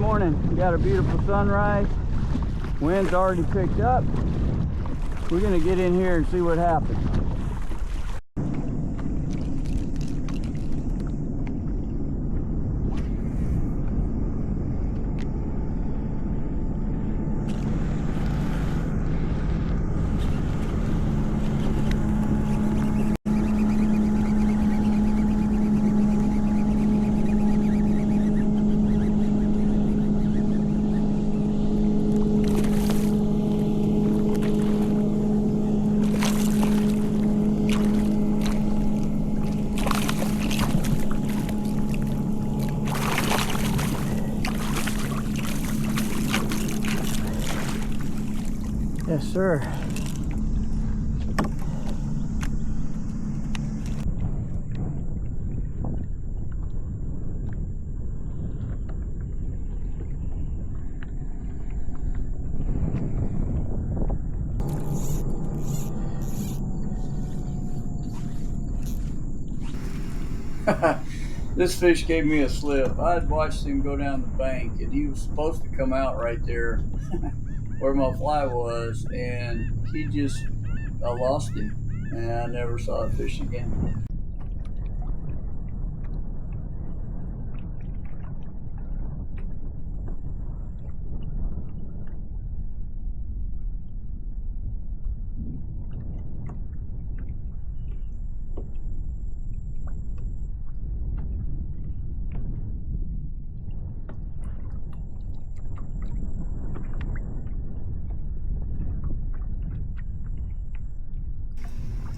Morning, we got a beautiful sunrise. Wind's already picked up. We're gonna get in here and see what happens. Yes, sir. This fish gave me a slip. I'd watched him go down the bank, and he was supposed to come out right there where my fly was, and I lost him, and I never saw a fish again.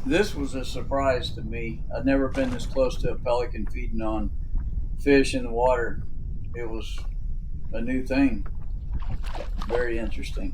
This was a surprise to me. I'd never been this close to a pelican feeding on fish in the water. It was a new thing. Very interesting.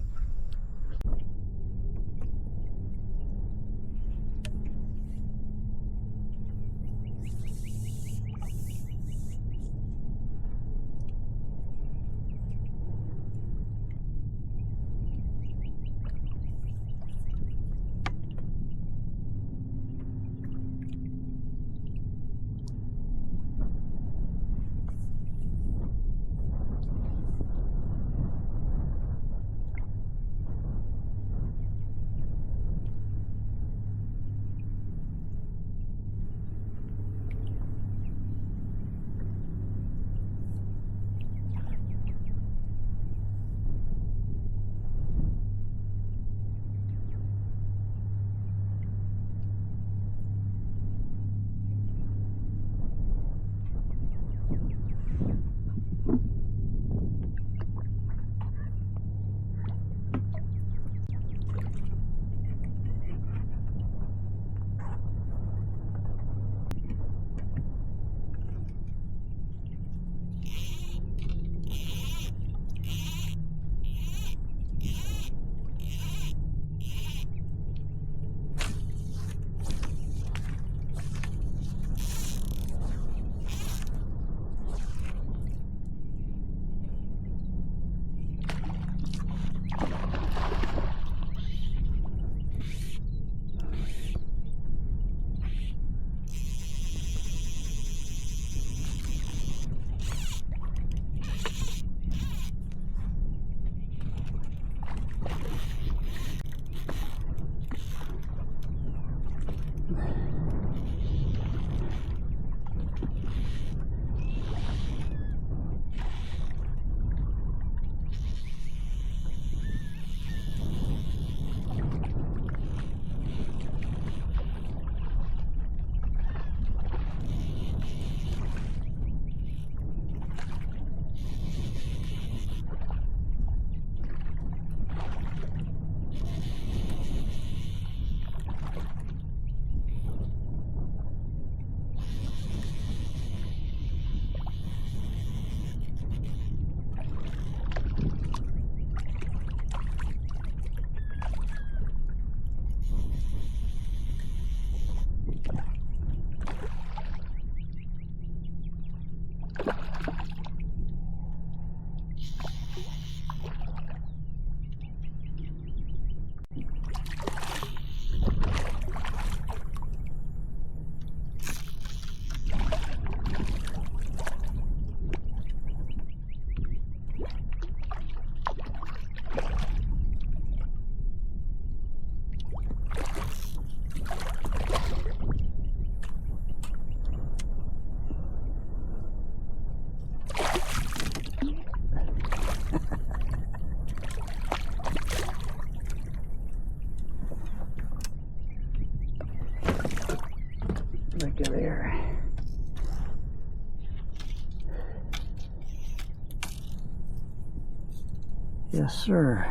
Yes, sir.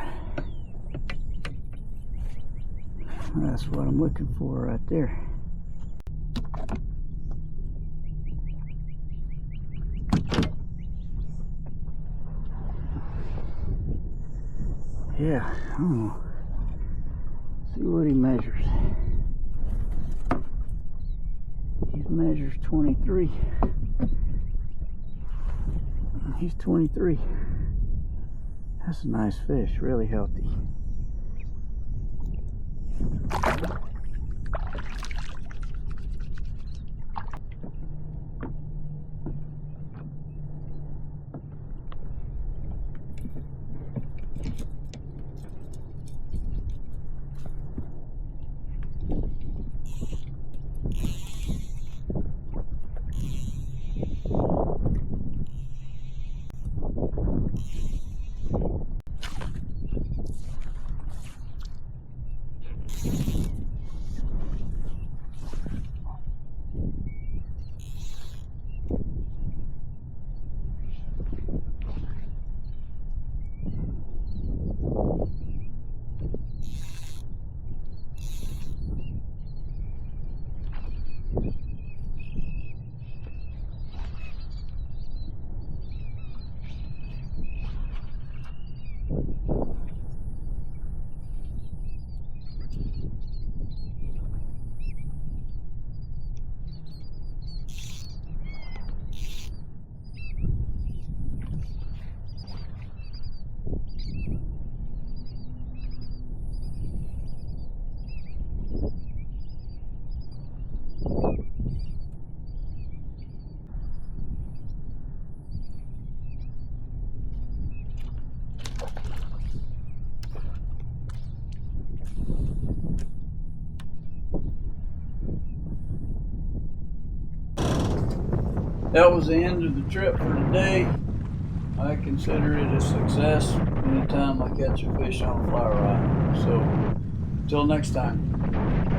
That's what I'm looking for right there. Yeah, see what he measures. He measures 23. He's 23. That's a nice fish, really healthy. That was the end of the trip for today. I consider it a success anytime I catch a fish on a fly rod. So, until next time.